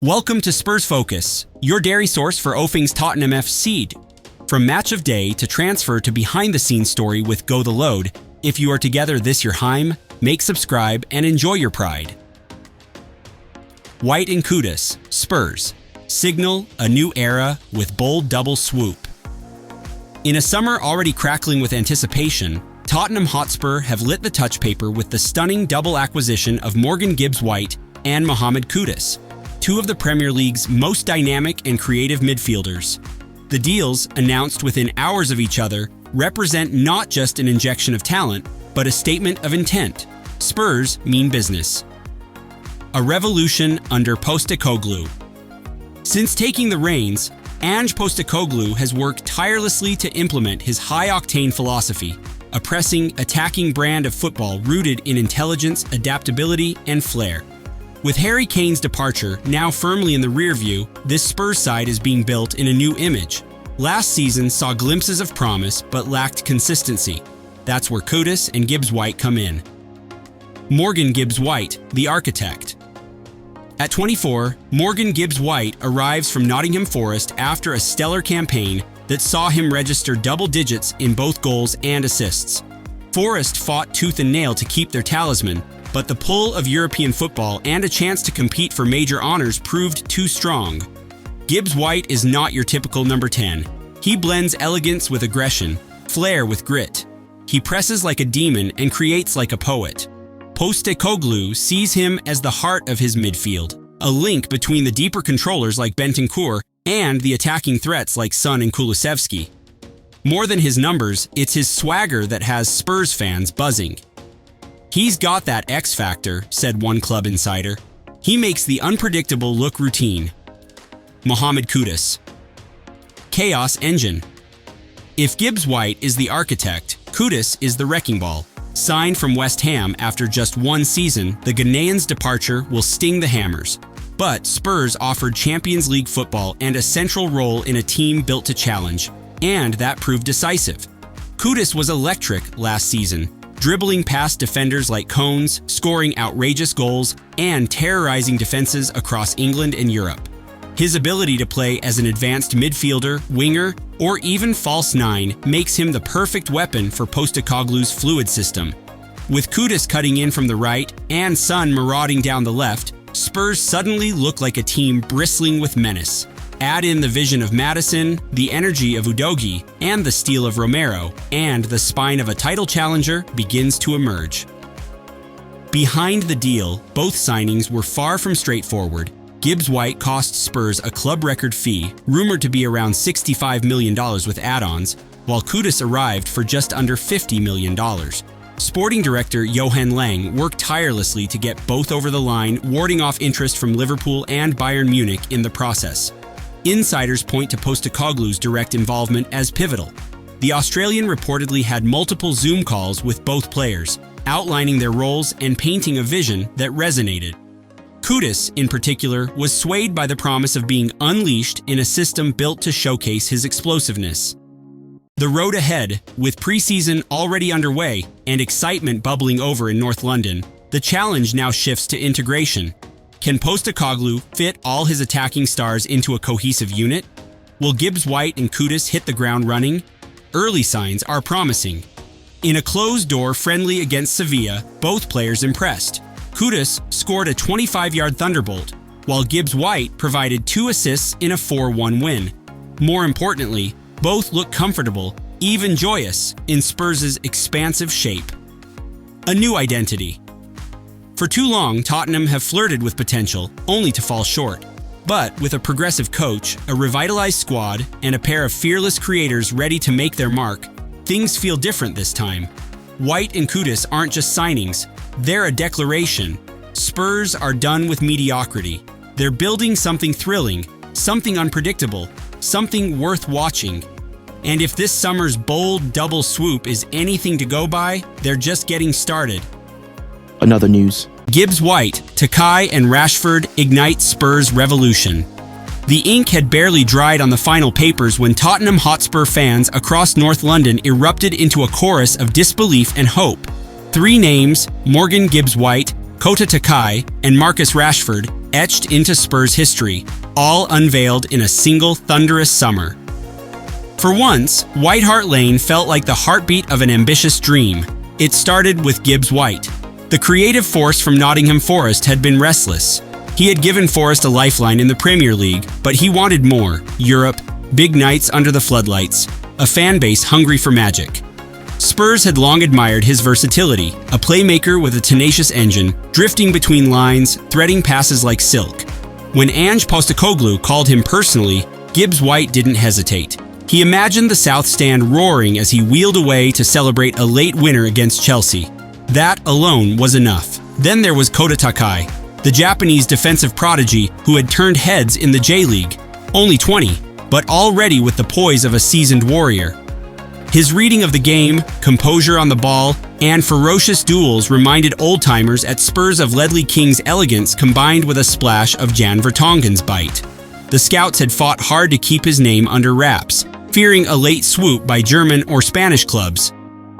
Welcome to Spurs Focus, your dairy source for Ofing's Tottenham FC. From match of day to transfer to behind-the-scenes story with Go the Load, if you are together this your Heim, make subscribe and enjoy your pride. White and Cudis, Spurs, signal a new era with bold double swoop. In a summer already crackling with anticipation, Tottenham Hotspur have lit the touch paper with the stunning double acquisition of Morgan Gibbs-White and Mohamed Cudis, two of the Premier League's most dynamic and creative midfielders. The deals, announced within hours of each other, represent not just an injection of talent, but a statement of intent. Spurs mean business. A revolution under Postecoglou. Since taking the reins, Ange Postecoglou has worked tirelessly to implement his high-octane philosophy, a pressing, attacking brand of football rooted in intelligence, adaptability, and flair. With Harry Kane's departure now firmly in the rear view, this Spurs side is being built in a new image. Last season saw glimpses of promise but lacked consistency. That's where Cudis and Gibbs-White come in. Morgan Gibbs-White, the architect. At 24, Morgan Gibbs-White arrives from Nottingham Forest after a stellar campaign that saw him register double digits in both goals and assists. Forest fought tooth and nail to keep their talisman, but the pull of European football and a chance to compete for major honors proved too strong. Gibbs-White is not your typical number 10. He blends elegance with aggression, flair with grit. He presses like a demon and creates like a poet. Postecoglou sees him as the heart of his midfield, a link between the deeper controllers like Bentancur and the attacking threats like Son and Kulusevski. More than his numbers, it's his swagger that has Spurs fans buzzing. "He's got that X factor," said one club insider. "He makes the unpredictable look routine." Mohamed Cudis. Chaos engine. If Gibbs-White is the architect, Cudis is the wrecking ball. Signed from West Ham after just one season, the Ghanaian's departure will sting the hammers. But Spurs offered Champions League football and a central role in a team built to challenge, and that proved decisive. Cudis was electric last season, dribbling past defenders like Cones, scoring outrageous goals, and terrorizing defenses across England and Europe. His ability to play as an advanced midfielder, winger, or even false nine makes him the perfect weapon for Postecoglou's fluid system. With Cudis cutting in from the right and Son marauding down the left, Spurs suddenly look like a team bristling with menace. Add in the vision of Maddison, the energy of Udogie, and the steel of Romero, and the spine of a title challenger begins to emerge. Behind the deal, both signings were far from straightforward. Gibbs-White cost Spurs a club record fee, rumored to be around $65 million with add-ons, while Cudis arrived for just under $50 million. Sporting director Johan Lang worked tirelessly to get both over the line, warding off interest from Liverpool and Bayern Munich in the process. Insiders point to Postecoglou's direct involvement as pivotal. The Australian reportedly had multiple Zoom calls with both players, outlining their roles and painting a vision that resonated. Cudis, in particular, was swayed by the promise of being unleashed in a system built to showcase his explosiveness. The road ahead, with preseason already underway and excitement bubbling over in North London, the challenge now shifts to integration. Can Postecoglou fit all his attacking stars into a cohesive unit? Will Gibbs-White and Cudis hit the ground running? Early signs are promising. In a closed-door friendly against Sevilla, both players impressed. Cudis scored a 25-yard thunderbolt, while Gibbs-White provided 2 assists in a 4-1 win. More importantly, both look comfortable, even joyous, in Spurs' expansive shape. A new identity. For too long, Tottenham have flirted with potential, only to fall short. But with a progressive coach, a revitalized squad, and a pair of fearless creators ready to make their mark, things feel different this time. White and Cudis aren't just signings, they're a declaration. Spurs are done with mediocrity. They're building something thrilling, something unpredictable, something worth watching. And if this summer's bold double swoop is anything to go by, they're just getting started. Another news. Gibbs-White, Takai and Rashford ignite Spurs revolution. The ink had barely dried on the final papers when Tottenham Hotspur fans across North London erupted into a chorus of disbelief and hope. 3 names, Morgan Gibbs-White, Kota Takai, and Marcus Rashford, etched into Spurs history, all unveiled in a single thunderous summer. For once, White Hart Lane felt like the heartbeat of an ambitious dream. It started with Gibbs White. The creative force from Nottingham Forest had been restless. He had given Forest a lifeline in the Premier League, but he wanted more: Europe, big nights under the floodlights, a fan base hungry for magic. Spurs had long admired his versatility, a playmaker with a tenacious engine, drifting between lines, threading passes like silk. When Ange Postecoglou called him personally, Gibbs White didn't hesitate. He imagined the South Stand roaring as he wheeled away to celebrate a late winner against Chelsea. That alone was enough. Then there was Kota Takai, the Japanese defensive prodigy who had turned heads in the J-League. Only 20, but already with the poise of a seasoned warrior. His reading of the game, composure on the ball, and ferocious duels reminded old-timers at Spurs of Ledley King's elegance combined with a splash of Jan Vertonghen's bite. The scouts had fought hard to keep his name under wraps, fearing a late swoop by German or Spanish clubs.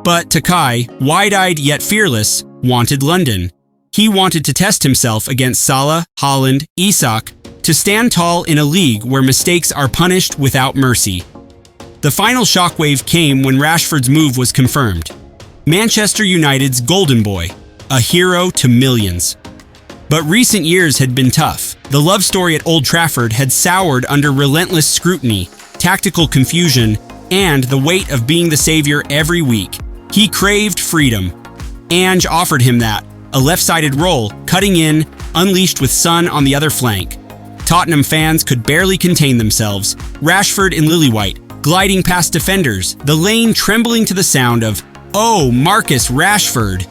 But Takai, wide-eyed yet fearless, wanted London. He wanted to test himself against Salah, Haaland, Isak, to stand tall in a league where mistakes are punished without mercy. The final shockwave came when Rashford's move was confirmed. Manchester United's golden boy, a hero to millions. But recent years had been tough. The love story at Old Trafford had soured under relentless scrutiny, tactical confusion, and the weight of being the savior every week. He craved freedom. Ange offered him that, a left-sided role, cutting in, unleashed with Son on the other flank. Tottenham fans could barely contain themselves. Rashford and Lillywhite, gliding past defenders, the lane trembling to the sound of, "Oh, Marcus Rashford."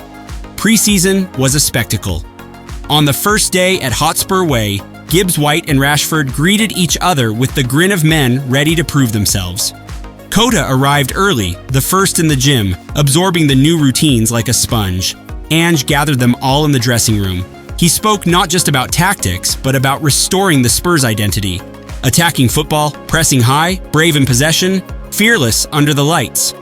Preseason was a spectacle. On the first day at Hotspur Way, Gibbs White and Rashford greeted each other with the grin of men ready to prove themselves. Kota arrived early, the first in the gym, absorbing the new routines like a sponge. Ange gathered them all in the dressing room. He spoke not just about tactics, but about restoring the Spurs identity. Attacking football, pressing high, brave in possession, fearless under the lights.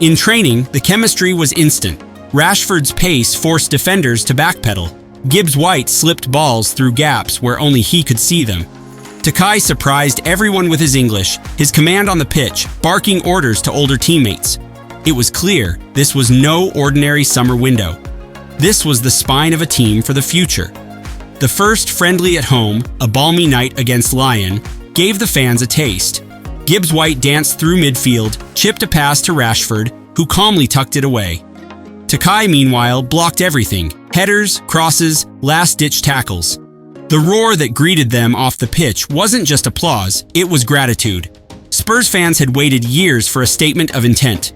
In training, the chemistry was instant. Rashford's pace forced defenders to backpedal. Gibbs White slipped balls through gaps where only he could see them. Takai surprised everyone with his English, his command on the pitch, barking orders to older teammates. It was clear this was no ordinary summer window. This was the spine of a team for the future. The first friendly at home, a balmy night against Lyon, gave the fans a taste. Gibbs White danced through midfield, chipped a pass to Rashford, who calmly tucked it away. Takai, meanwhile, blocked everything: headers, crosses, last-ditch tackles. The roar that greeted them off the pitch wasn't just applause, it was gratitude. Spurs fans had waited years for a statement of intent.